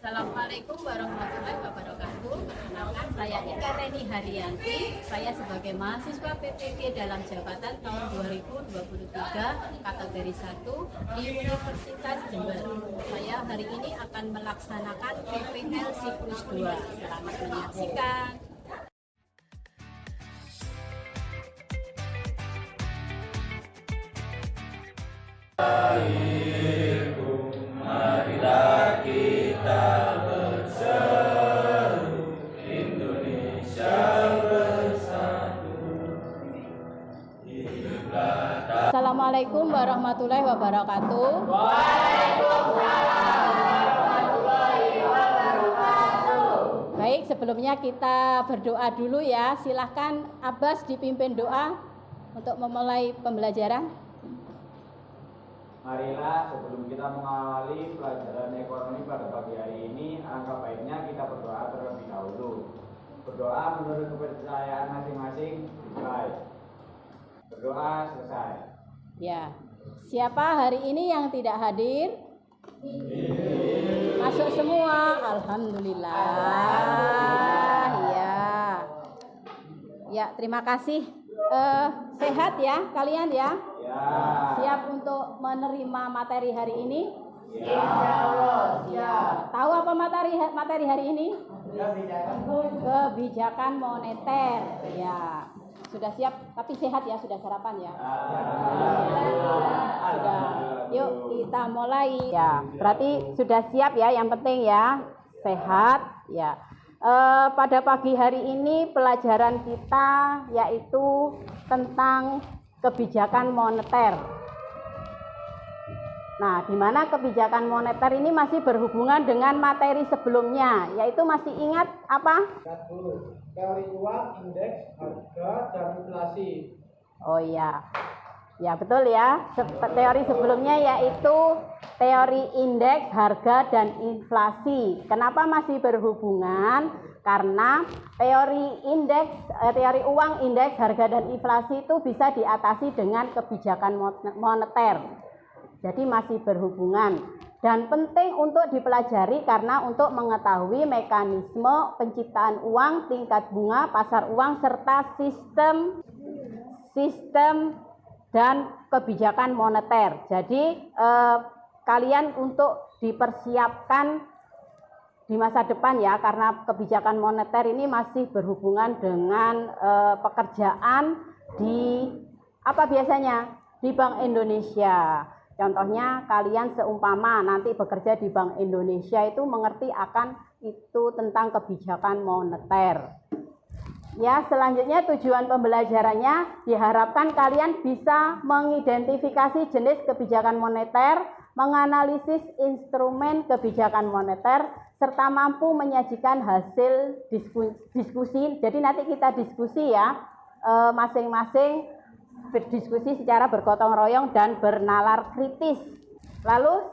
Assalamualaikum warahmatullahi wabarakatuh. Perkenalkan, saya Ika Reni Haryanti. Saya sebagai mahasiswa PPG dalam jabatan tahun 2023 kategori 1 di Universitas Jember. Saya hari ini akan melaksanakan PPL Siklus 2. Selamat menyaksikan. Marilah kita berseru, Indonesia bersatu. Assalamualaikum warahmatullahi wabarakatuh. Baik, sebelumnya kita berdoa dulu ya. Silahkan Abbas dipimpin doa untuk memulai pembelajaran. Marilah sebelum kita mengawali pelajaran ekonomi pada pagi hari ini, alangkah baiknya kita berdoa terlebih dahulu. Berdoa menurut kepercayaan masing-masing dimulai. Berdoa selesai. Ya, siapa hari ini yang tidak hadir? Masuk semua, alhamdulillah. Ya, terima kasih. Sehat ya kalian ya? Ya. Siap untuk menerima materi hari ini? Ya. Tahu apa materi hari ini? Kebijakan moneter. Ya. Sudah siap, tapi sehat ya, sudah sarapan ya? Sudah. Yuk kita mulai. Ya, berarti sudah siap ya, yang penting ya, sehat ya. Pada pagi hari ini pelajaran kita yaitu tentang kebijakan moneter. Nah, di mana kebijakan moneter ini masih berhubungan dengan materi sebelumnya, yaitu masih ingat apa? Teori uang, indeks, harga, dan inflasi. Oh iya. Ya betul ya, teori sebelumnya yaitu teori indeks, harga, dan inflasi. Kenapa masih berhubungan? Karena teori uang, indeks, harga, dan inflasi itu bisa diatasi dengan kebijakan moneter. Jadi masih berhubungan. Dan penting untuk dipelajari karena untuk mengetahui mekanisme penciptaan uang, tingkat bunga, pasar uang, serta sistem dan kebijakan moneter. Jadi kalian untuk dipersiapkan di masa depan ya, karena kebijakan moneter ini masih berhubungan dengan pekerjaan di apa biasanya di Bank Indonesia. Contohnya kalian seumpama nanti bekerja di Bank Indonesia itu mengerti akan itu tentang kebijakan moneter. Ya, selanjutnya tujuan pembelajarannya diharapkan kalian bisa mengidentifikasi jenis kebijakan moneter, menganalisis instrumen kebijakan moneter, serta mampu menyajikan hasil diskusi. Jadi nanti kita diskusi ya, masing-masing berdiskusi secara bergotong royong dan bernalar kritis. Lalu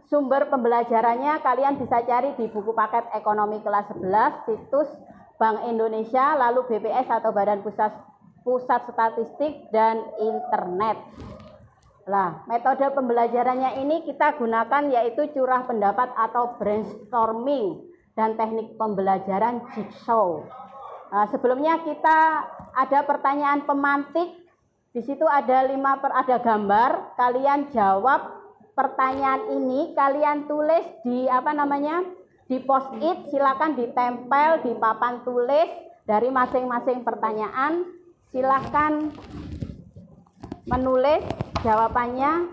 sumber pembelajarannya kalian bisa cari di buku paket ekonomi kelas 11, situs Bank Indonesia, lalu BPS atau Badan Pusat Statistik, dan internet. Nah, metode pembelajarannya ini kita gunakan yaitu curah pendapat atau brainstorming dan teknik pembelajaran jigsaw. Nah, sebelumnya kita ada pertanyaan pemantik. Di situ ada ada gambar. Kalian jawab pertanyaan ini. Kalian tulis di di post-it. Silakan ditempel di papan tulis dari masing-masing pertanyaan. Silakan menulis jawabannya.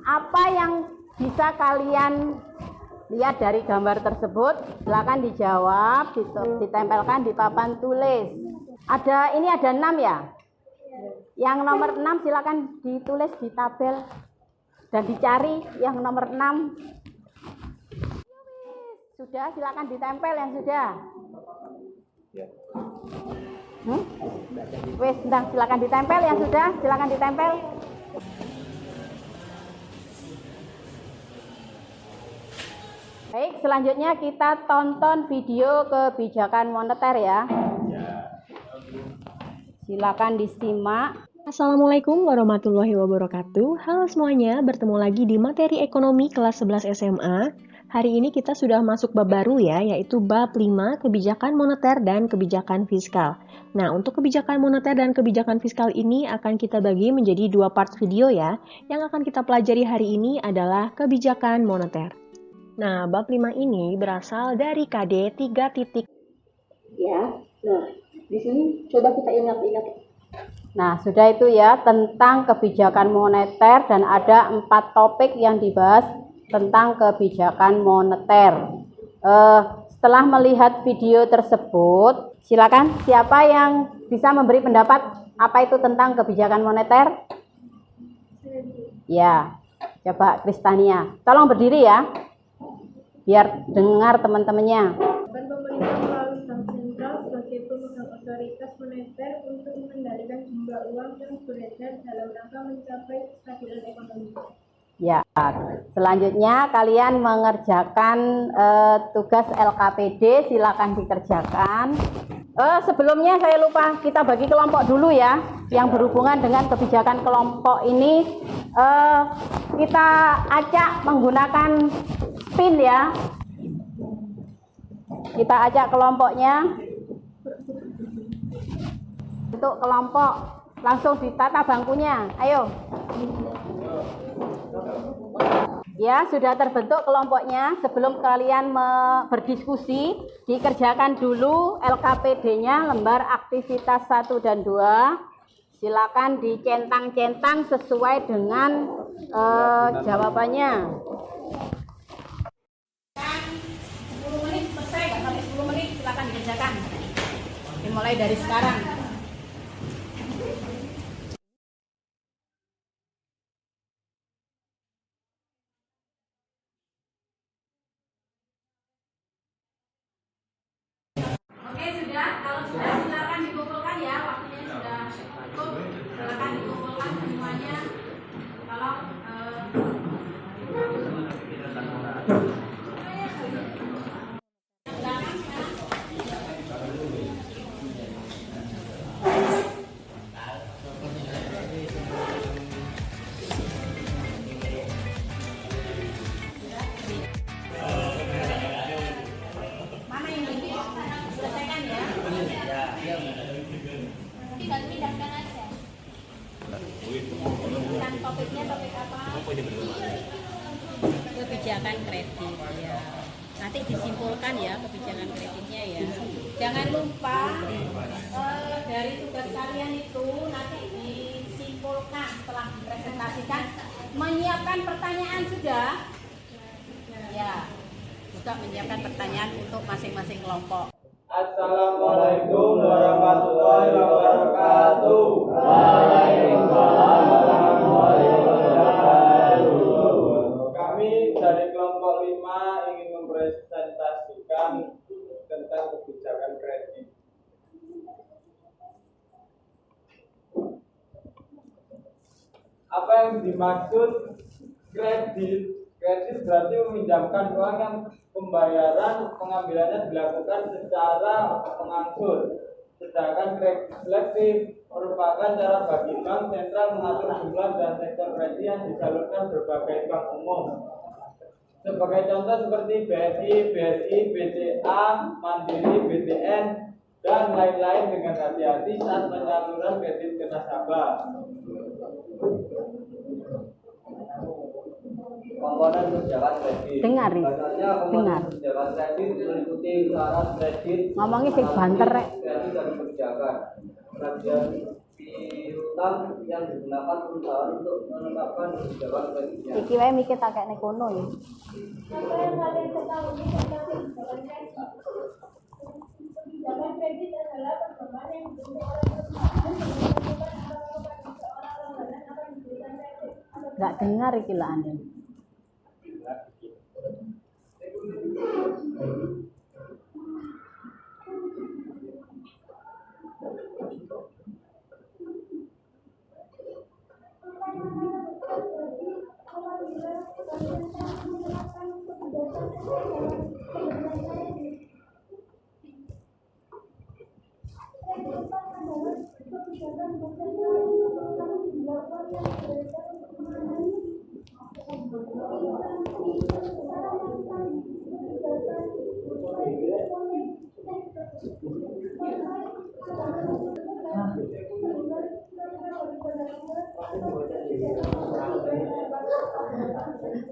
Apa yang bisa kalian lihat dari gambar tersebut, silakan dijawab, ditempelkan di papan tulis. Ini ada 6 ya. Yang nomor 6 silakan ditulis di tabel dan dicari yang nomor 6. Sudah, silakan ditempel yang sudah. Silakan ditempel yang sudah, silakan ditempel. Baik, selanjutnya kita tonton video kebijakan moneter ya. Silakan disimak. Assalamualaikum warahmatullahi wabarakatuh. Halo semuanya, bertemu lagi di materi ekonomi kelas 11 SMA. Hari ini kita sudah masuk bab baru ya, yaitu bab 5, kebijakan moneter dan kebijakan fiskal. Nah, untuk kebijakan moneter dan kebijakan fiskal ini akan kita bagi menjadi 2 part video ya. Yang akan kita pelajari hari ini adalah kebijakan moneter. Nah, bab 5 ini berasal dari KD 3 titik. Ya, nah di sini coba kita ingat-ingat. Nah, sudah itu ya tentang kebijakan moneter dan ada 4 topik yang dibahas tentang kebijakan moneter. Setelah melihat video tersebut, silakan siapa yang bisa memberi pendapat apa itu tentang kebijakan moneter? Ya, coba Kristania. Tolong berdiri ya, biar dengar teman-temannya. Pemerintah melalui Bank Sentral sebagai pemegang otoritas moneter untuk mengendalikan jumlah uang yang beredar dalam rangka mencapai kestabilan ekonomi. Ya, selanjutnya kalian mengerjakan tugas LKPD, silakan dikerjakan. Sebelumnya saya lupa, kita bagi kelompok dulu ya. Yang berhubungan dengan kebijakan kelompok ini kita acak menggunakan spin ya. Kita ajak kelompoknya. Untuk kelompok langsung ditata bangkunya. Ayo. Ya, sudah terbentuk kelompoknya. Sebelum kalian berdiskusi, dikerjakan dulu LKPD-nya, lembar aktivitas 1 dan 2. Silakan dicentang-centang sesuai dengan jawabannya. 10 menit selesai, nggak sampai 10 menit, silakan dikerjakan. Dimulai dari sekarang. Oke, sudah. Kalau sudah, silakan dikumpulkan ya. Waktunya sudah cukup. Silakan dikumpulkan semuanya. Kalau mana yang ini? Selesaikan ya. Tinggal pindahkan aja. Dan topiknya topik apa? Kebijakan kredit ya. Nanti disimpulkan ya kebijakan kreditnya ya. Jangan lupa dari tugas kalian itu nanti disimpulkan setelah dipresentasikan. Menyiapkan pertanyaan sudah? Ya. Juga menyiapkan pertanyaan untuk masing-masing kelompok. Assalamualaikum warahmatullahi wabarakatuh. Waalaikumsalam warahmatullahi wabarakatuh. Kami dari kelompok 5 ingin mempresentasikan tentang kebijakan kredit. Apa yang dimaksud kredit? Kredit berarti meminjamkan uang yang pembayaran pengambilannya dilakukan secara mengangsur. Sedangkan kredit selektif merupakan cara bagi bank sentral mengatur jumlah dan sektor kredit yang disalurkan berbagai bank umum. Sebagai contoh seperti BNI, BSI, BCA, Mandiri, BTN, dan lain-lain dengan hati-hati saat penyaluran kredit ke nasabah. Komponen tunjangan kredit. Dengar, Banyaknya komponen tunjangan kredit meliputi syarat kredit. Ngomongnya sing banter rek. Kredit dan kebijakan. Bagian piutang yang digunakan perusahaan untuk menetapkan kebijakan kreditnya. Iki wae mikir tak kene kono ya. Apa yang kalian ketahui tentang kebijakan kredit? Kebijakan kredit adalah perkembangan yang dibentuk oleh perusahaan yang menentukan apakah kepada seorang langganan akan diberikan kredit. Enggak dengar iki lah Anda.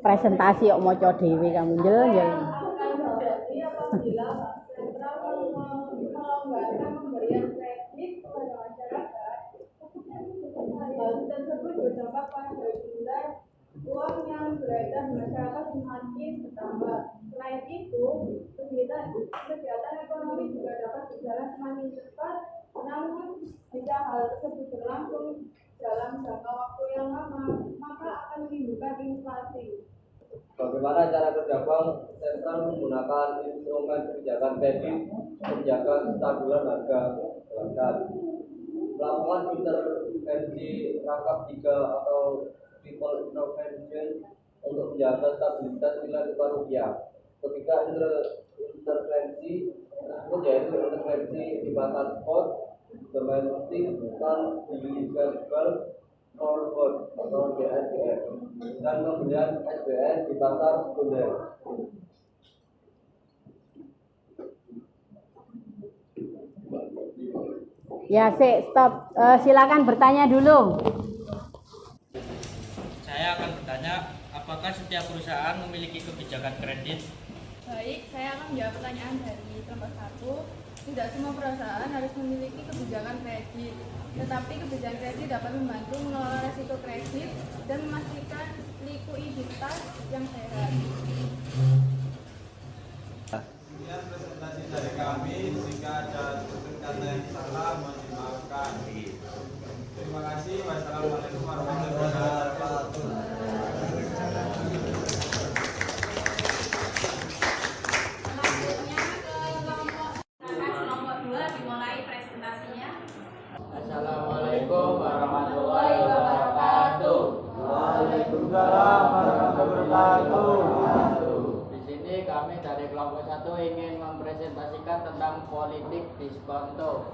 Presentasi kok maca dhewe kamu njel. Jadi apabila Bank Sentral melonggarkan pemberian kredit kepada masyarakat, hal tersebut berdampak pada jumlah uang yang beredar di masyarakat semakin bertambah. Selain itu, kegiatan ekonomi juga dapat berjalan semakin cepat, namun jika hal tersebut berlangsung dalam jangka waktu yang lama, maka akan menimbulkan inflasi. Bagaimana cara kerja Bank Sentral menggunakan instrumen kebijakan kredit menjaga kestabilan harga perbankan? Melakukan intervensi rangkap 3 atau triple intervention untuk menjaga stabilitas nilai tukar rupiah. Ketiga intervensi tersebut yaitu intervensi di pasar spot, domestic, non bilateral, forward atau DSBF, dan pembelian SBN di pasar sekunder. Ya, stop. Silakan bertanya dulu. Saya akan bertanya, apakah setiap perusahaan memiliki kebijakan kredit? Baik, saya akan menjawab pertanyaan dari kelompok 1. Tidak semua perusahaan harus memiliki kebijakan kredit, tetapi kebijakan kredit dapat membantu mengelola risiko kredit dan memastikan likuiditas yang sehat. Sekian presentasi dari kami. Jika ada kata yang salah, mohon dimaafkan. Terima kasih. Wassalamualaikum warahmatullahi wabarakatuh. Assalamualaikum warahmatullahi wabarakatuh. Waalaikumsalam warahmatullahi wabarakatuh. Di sini kami dari kelompok 1 ingin mempresentasikan tentang politik diskonto.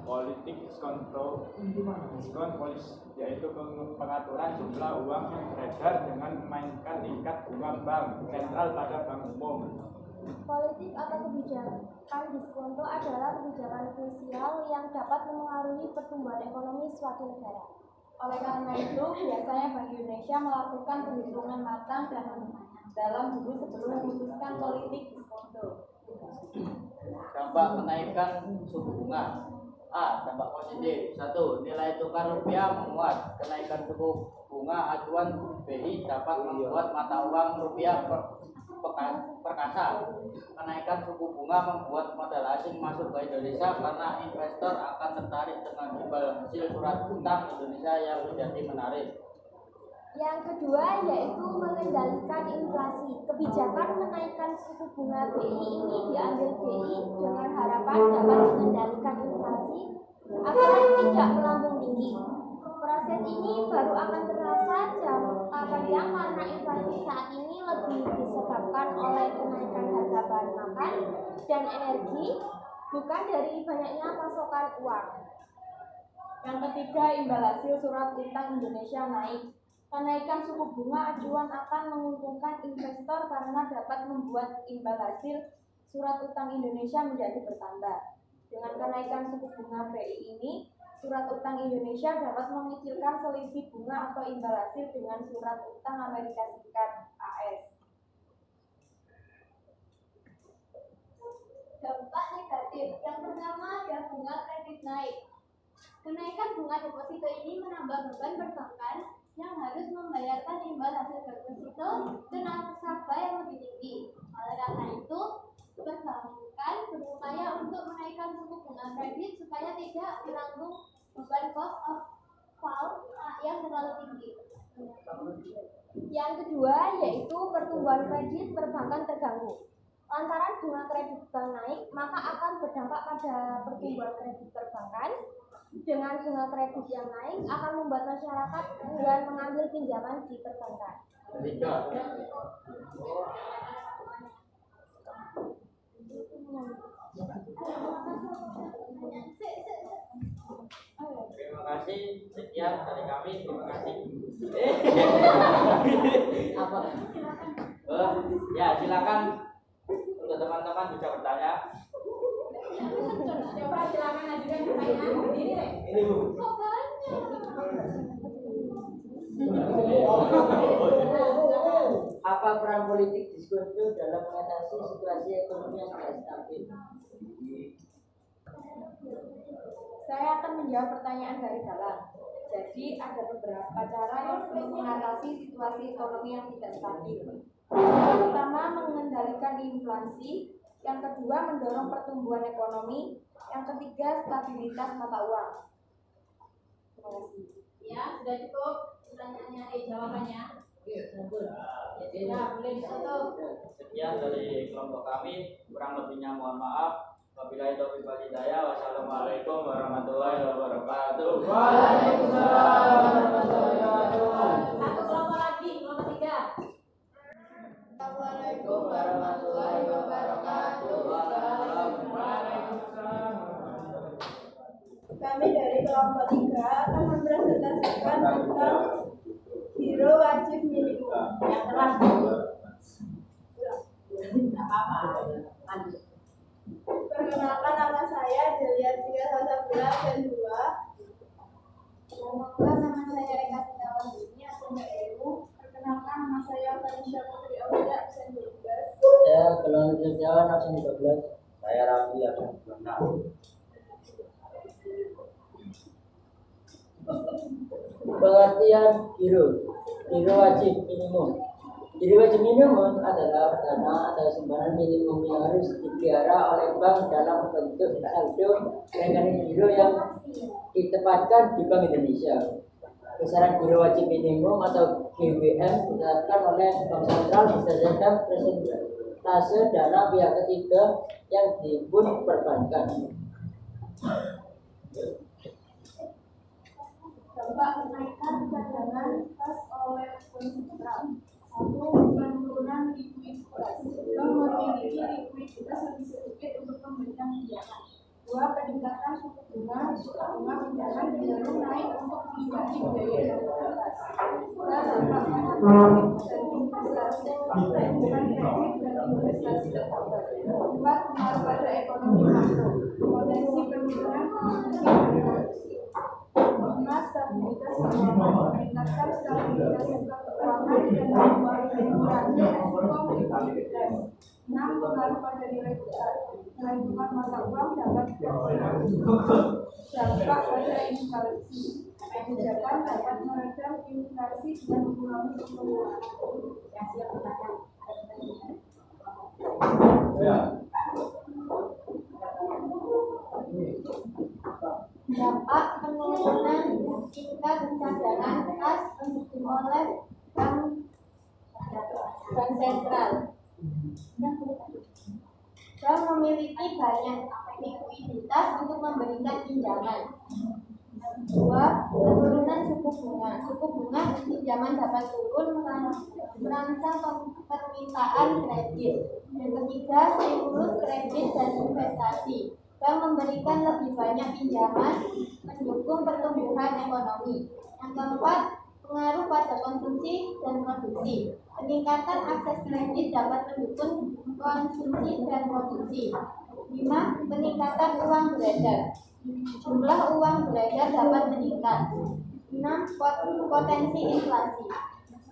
Politik diskon polis yaitu pengaturan jumlah uang yang beredar dengan memainkan tingkat bunga bank sentral pada bank umum. Politik atau kebijakan diskonto adalah kebijakan fiskal yang dapat mempengaruhi pertumbuhan ekonomi suatu negara. Oleh karena itu, biasanya Bank Indonesia melakukan perhitungan matang dan dalam dulu sebelum memutuskan politik diskonto. Dampak kenaikan suku bunga. A. Dampak positif. 1. Nilai tukar rupiah menguat. Kenaikan suku bunga acuan BI dapat membuat mata uang rupiah perkasa. Kenaikan suku bunga membuat modal asing masuk ke Indonesia karena investor akan tertarik dengan imbal hasil surat utang Indonesia yang menjadi menarik. Yang kedua yaitu mengendalikan inflasi. Kebijakan menaikkan suku bunga BI ini diambil BI dengan harapan dapat mengendalikan inflasi agar tidak melambung tinggi. Proses ini baru akan terasa jangka panjang karena inflasi saat ini lebih disebabkan oleh kenaikan harga bahan makan dan energi, bukan dari banyaknya pasokan uang. Yang ketiga, imbal hasil surat utang Indonesia naik. Kenaikan suku bunga acuan akan menguntungkan investor karena dapat membuat imbal hasil surat utang Indonesia menjadi bertambah. Dengan kenaikan suku bunga BI ini, surat utang Indonesia dapat mengecilkan selisih bunga atau imbal hasil dengan surat utang Amerika Serikat (AS). Dampak negatif. Yang pertama adalah bunga kredit naik. Kenaikan bunga deposito ini menambah beban perbankan yang harus membayarkan imbal hasil deposito ke nasabah yang lebih tinggi. Oleh karena itu, perbankan berupaya untuk menaikkan suku bunga kredit supaya tidak menanggung beban cost of funds yang terlalu tinggi. Yang kedua yaitu pertumbuhan kredit perbankan terganggu. Lantaran bunga kredit bank naik, maka akan berdampak pada pertumbuhan kredit perbankan. Dengan bunga kredit yang naik akan membuat masyarakat enggan mengambil pinjaman di perbankan. Terima kasih. Sekian dari kami. Terima kasih. Apa? Ya, silakan untuk teman-teman bisa bertanya. Coba silakan ajukan pertanyaan berdiri deh. Ini Bu. Kok banyak? Apa peran politik diskusi dalam mengatasi situasi ekonomi yang tidak stabil? Saya akan menjawab pertanyaan dari dalam. Jadi ada beberapa cara untuk mengatasi situasi ekonomi yang tidak stabil. Yang pertama, mengendalikan inflasi. Yang kedua, mendorong pertumbuhan ekonomi. Yang ketiga, stabilitas mata uang. Terima kasih. Ya, sudah cukup pertanyaannya, jawabannya. Ya, boleh ditutup. Sekian dari kelompok kami. Kurang lebihnya mohon maaf. Wabillahi taufiq wal hidayah. Wassalamualaikum warahmatullahi wabarakatuh. Waalaikumsalam warahmatullahi wabarakatuh. Satu kelompok lagi, kelompok 3. Assalamualaikum warahmatullahi wabarakatuh. Kami dari kelompok 3 akan mempresentasikan tentang giro wajib minimum. Yang telah perkenalkan, nama saya Delia Tika Sasabila dan 2. Nama saya Eka Sitawan Dini, absen ilmu. Perkenalkan, nama saya Fanisha Putri Aulia, absen 12. Saya Gelongan Setiawan, absen 12. Saya Raffi absen 26. Pengertian giro wajib minimum. Giro wajib minimum adalah dana atau simpanan minimum yang harus dipelihara oleh bank dalam bentuk saldo rekening giro yang ditempatkan di Bank Indonesia. Besaran giro wajib minimum atau GWM ditetapkan oleh Bank Sentral berdasarkan persentase dana pihak ketiga yang dihimpun perbankan. Dampak kenaikan cadangan kas oleh Bank Sentral. 1. Penurunan likuiditas. Bank memiliki likuiditas lebih sedikit untuk memberikan pinjaman. 2. Peningkatan suku bunga pinjaman cenderung naik untuk mengimbangi biaya likuiditas. 3. Dampak dan investasi pertumbuhan kredit dan investasi terhambat. 4. Pengaruh pada ekonomi makro. Potensi penurunan konsumsi. 5. Stabilitas keuangan, meningkatkan stabilitas sektor keuangan dan mengurangi resiko likuiditas. 6. Pengaruh pada nilai tukar. Nilai tukar mata uang dapat berkurang. Dampak pada inflasi. Kebijakan dapat meredam inflasi dan mengurangi pengeluaran. Ya, siap pertanyaan. Dampak penurunan tingkat cadangan kas oleh Bank Sentral. Bank memiliki banyak likuiditas untuk memberikan pinjaman. 2. Penurunan suku bunga. Suku bunga pinjaman dapat turun merangsang permintaan kredit. Yang ketiga, stimulus kredit dan investasi. Bank memberikan lebih banyak pinjaman, mendukung pertumbuhan ekonomi. Yang keempat, pengaruh pada konsumsi dan produksi. Peningkatan akses kredit dapat mendukung konsumsi dan produksi. 5. Peningkatan uang beredar. Jumlah uang beredar dapat meningkat. 6. Potensi inflasi.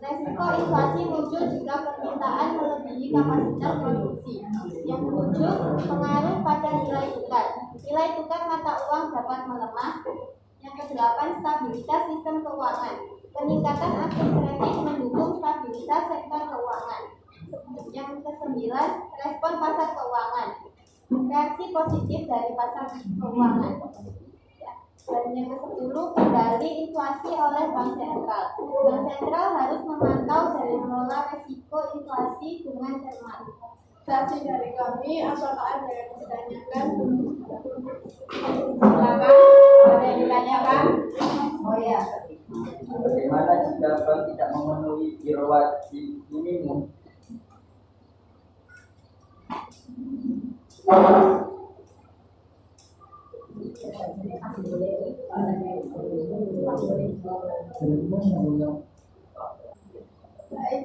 Resiko inflasi muncul jika permintaan melebihi kapasitas produksi. Yang 7. Pengaruh pada nilai tukar. Nilai tukar mata uang dapat melemah. Yang ke-8. Stabilitas sistem keuangan. Peningkatan akses kredit mendukung stabilitas sektor keuangan. Yang ke-9. Respon pasar keuangan. Reaksi positif dari pasar keuangan. Dan yang ke-10, kendali inflasi oleh Bank Sentral. Bank Sentral harus memantau dan mengelola risiko inflasi dengan cermat. Saksi dari kami, apakah ada yang ditanyakan? Silakan, ada yang ditanyakan? Oh ya. Bagaimana jika bank tidak memenuhi giro wajib minimum? Baik,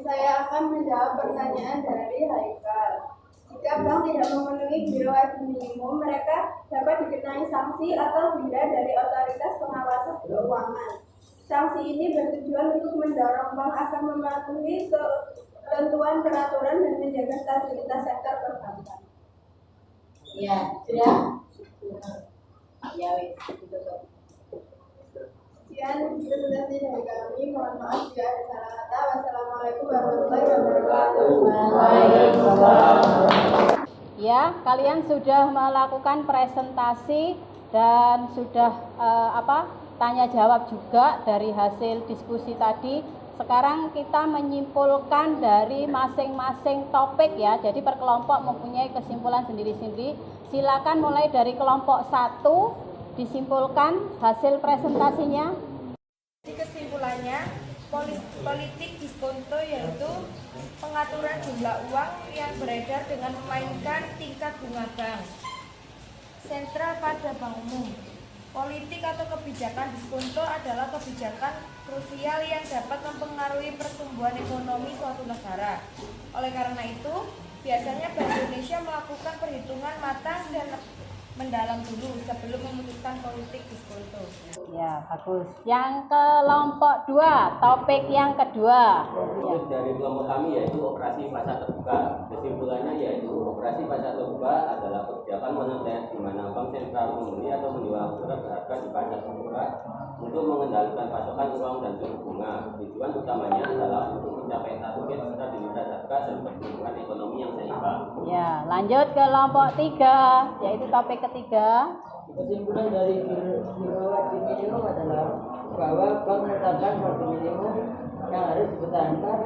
saya akan menjawab pertanyaan dari Haikal. Jika bank tidak memenuhi biro wajib minimum, mereka dapat dikenai sanksi atau denda dari otoritas pengawasan keuangan. Sanksi ini bertujuan untuk mendorong bank agar mematuhi ketentuan peraturan dan menjaga stabilitas sektor perbankan. Ya, sudah. Ya, wis. Sekian presentasi dari kami. Mohon maaf jika ada salah kata. Wassalamualaikum warahmatullahi wabarakatuh. Ya, kalian sudah melakukan presentasi dan sudah tanya jawab juga dari hasil diskusi tadi. Sekarang kita menyimpulkan dari masing-masing topik ya. Jadi per kelompok mempunyai kesimpulan sendiri-sendiri. Silakan mulai dari kelompok 1 disimpulkan hasil presentasinya. Kesimpulannya, politik diskonto yaitu pengaturan jumlah uang yang beredar dengan memainkan tingkat bunga bank sentral pada bank umum. Politik atau kebijakan diskonto adalah kebijakan krusial yang dapat mempengaruhi pertumbuhan ekonomi suatu negara. Oleh karena itu, biasanya Bank Indonesia melakukan perhitungan matang dan mendalam dulu sebelum memutuskan politik diskonto. Ya, bagus. Yang kelompok 2, topik yang kedua. Ya. Dari kelompok kami yaitu operasi pasar terbuka. Kesimpulannya yaitu operasi pasar terbuka adalah kebijakan moneter di mana bank sentral membeli atau menjual surat berharga di pasar terbuka untuk mengendalikan pasokan uang dan suku bunga. Tujuan utamanya adalah untuk mencapai target stabilitas harga dan pertumbuhan ekonomi yang seimbang. Ya, lanjut ke kelompok 3, yaitu topik ketiga. Kesimpulan dari biro wajib minimum adalah bahwa bank menetapkan wajib minimum yang harus dipertahankan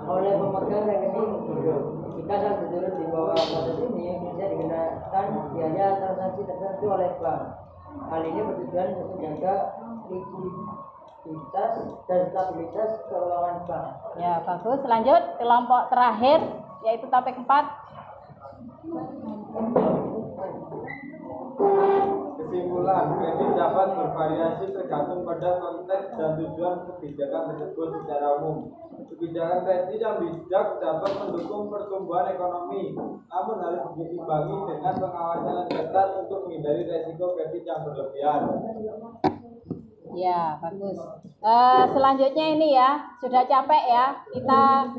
oleh pemegang rekening biro. Jika saldo turun di bawah batas ini, bisa dikenakan biaya transaksi tertentu oleh bank. Hal ini bertujuan untuk menjaga likuiditas dan stabilitas keuangan bank. Ya, bagus. Lanjut kelompok terakhir, yaitu topik 4. Kesimpulan, kredit dapat bervariasi tergantung pada konteks dan tujuan kebijakan tersebut secara umum. Kebijakan kredit yang bijak dapat mendukung pertumbuhan ekonomi, namun harus diimbangi dengan pengawasan yang ketat untuk menghindari resiko kredit yang berlebihan. Ya, bagus. Selanjutnya ini ya, sudah capek ya, kita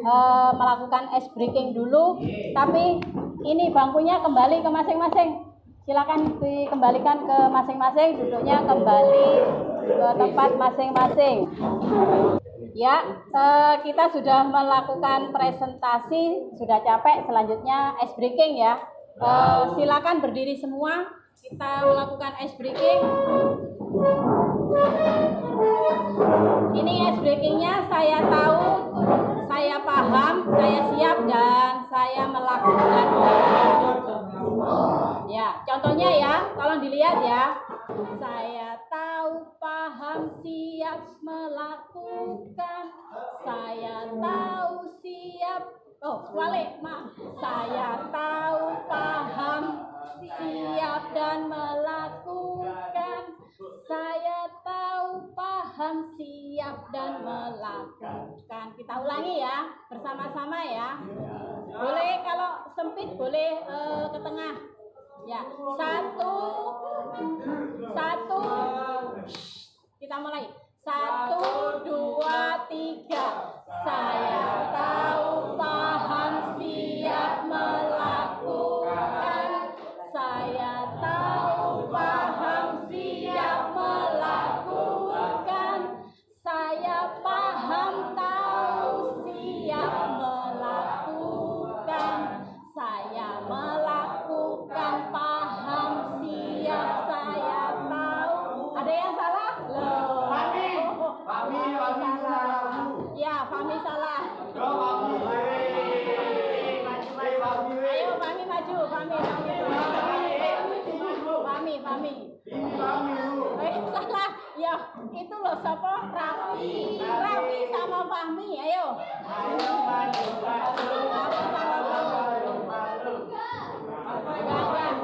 melakukan ice breaking dulu, tapi ini bangkunya kembali ke masing-masing. Silakan dikembalikan ke masing-masing, duduknya kembali ke tempat masing-masing. Ya, kita sudah melakukan presentasi, sudah capek. Selanjutnya ice breaking ya. Silakan berdiri semua. Kita melakukan ice breaking. Ini ice breakingnya saya tahu, saya paham, saya siap dan saya melakukan. Ya, contohnya ya, tolong dilihat ya. Saya tahu, paham, siap melakukan. Saya tahu, siap. Oh, balik, Mak. Saya tahu, paham, siap dan melakukan. Saya tahu, paham, siap dan melakukan. Kita ulangi ya, bersama-sama ya. Boleh kalau sempit boleh ke tengah. Ya, satu. Kita mulai. 1, 2, 3. Saya tahu, paham, siap melakukan. Saya tahu, paham, siap melakukan. Saya paham, tahu, siap melakukan. Saya melakukan, paham, siap, saya tahu. Ada yang salah? Loh. Fahmi salah. Ya, Fahmi salah. Ayo Fahmi maju, Fahmi. Salah. Ya, itu loh siapa? Raffi sama Fahmi. Ayo.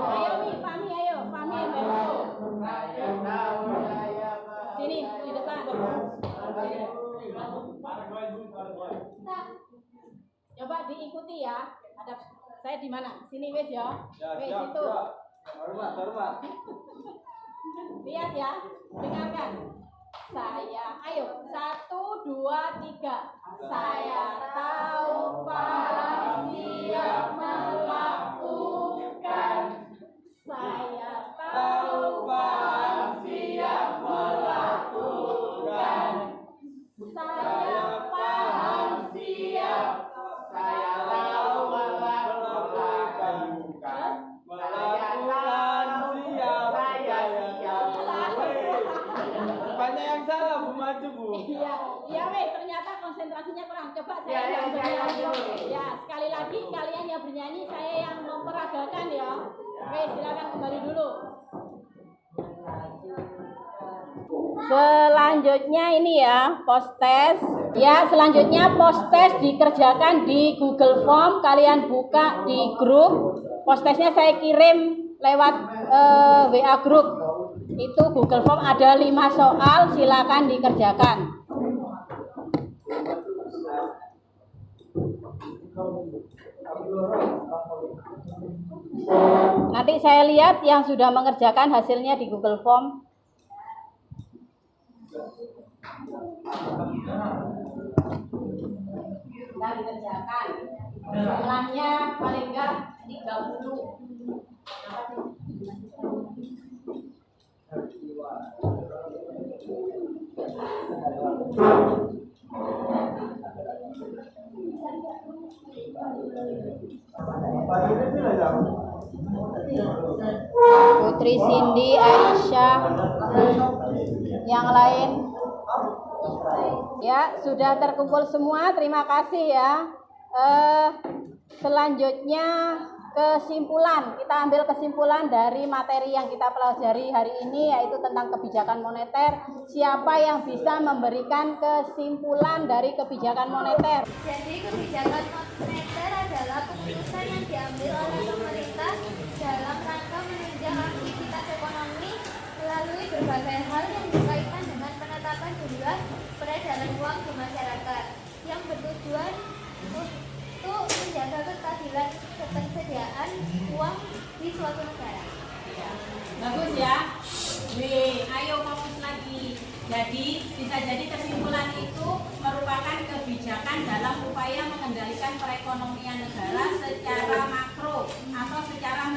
Ayo Mi, Fahmi, ayo. Fahmi yang baru. diikuti ya. Ada saya di mana? Sini wes ya. Wes siap, itu. siap. Hormat. Lihat ya, dengarkan. Saya, ayo 1, 2, 3. Saya tahu paham siap melakukan. Saya tahu paham siap melakukan. Saya paham siap. Saya tahu melakukan. Banyak yang salah Bu Maju Bu. Iya weh, ternyata konsentrasinya kurang. Coba saya yang bernyanyi. Ya, sekali lagi kalian yang bernyanyi, saya yang memperagakan ya. Weh, silakan kembali dulu. Selanjutnya ini ya, post test. Ya, selanjutnya post test dikerjakan di Google Form. Kalian buka di grup. Post testnya saya kirim lewat WA grup. Itu Google Form ada 5 soal, silakan dikerjakan. Nanti saya lihat yang sudah mengerjakan hasilnya di Google Form. Sudah dikerjakan. Jumlahnya paling enggak 30. Putri Cindy, Aisyah, yang lain. Ya, sudah terkumpul semua. Terima kasih ya. Selanjutnya kesimpulan. Kita ambil kesimpulan dari materi yang kita pelajari hari ini, yaitu tentang kebijakan moneter. Siapa yang bisa memberikan kesimpulan dari kebijakan moneter? Jadi kebijakan moneter adalah keputusan yang diambil oleh pemerintah dalam rangka menunjang aktivitas ekonomi melalui berbagai hal yang berkaitan dengan penetapan jumlah peredaran uang di masyarakat yang bertujuan untuk menjaga kestabilan ketersediaan uang di suatu negara. Bagus ya. Ayo fokus lagi. Jadi bisa jadi kesimpulan itu merupakan kebijakan dalam upaya mengendalikan perekonomian negara secara makro atau secara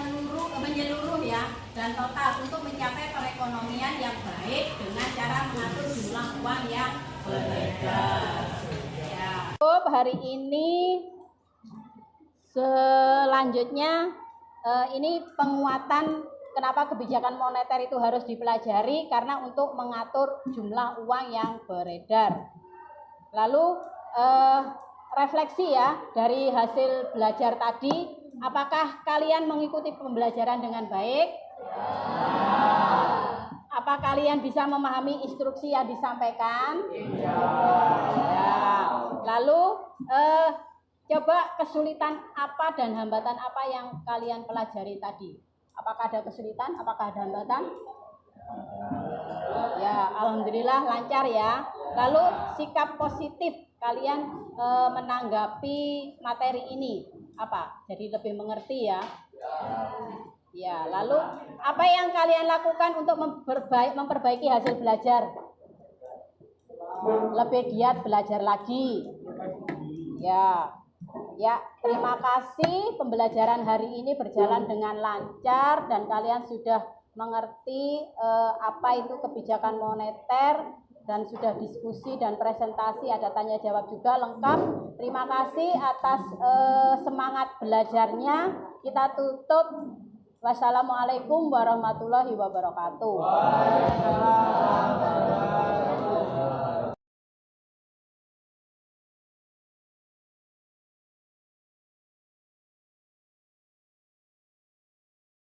menyeluruh ya, dan total untuk mencapai perekonomian yang baik dengan cara mengatur jumlah uang yang beredar. Ya. Hari ini selanjutnya ini penguatan. Kenapa kebijakan moneter itu harus dipelajari? Karena untuk mengatur jumlah uang yang beredar. Lalu refleksi ya dari hasil belajar tadi, apakah kalian mengikuti pembelajaran dengan baik? Apa kalian bisa memahami instruksi yang disampaikan? Ya. Lalu coba kesulitan apa dan hambatan apa yang kalian pelajari tadi? Apakah ada kesulitan? Apakah ada hambatan? Ya, alhamdulillah lancar ya. Lalu sikap positif kalian menanggapi materi ini apa? Jadi lebih mengerti ya. Ya, lalu apa yang kalian lakukan untuk memperbaiki hasil belajar? Lebih giat belajar lagi. Ya. Ya, terima kasih. Pembelajaran hari ini berjalan dengan lancar dan kalian sudah mengerti apa itu kebijakan moneter dan sudah diskusi dan presentasi, ada tanya jawab juga lengkap. Terima kasih atas semangat belajarnya. Kita tutup. Wassalamualaikum warahmatullahi wabarakatuh.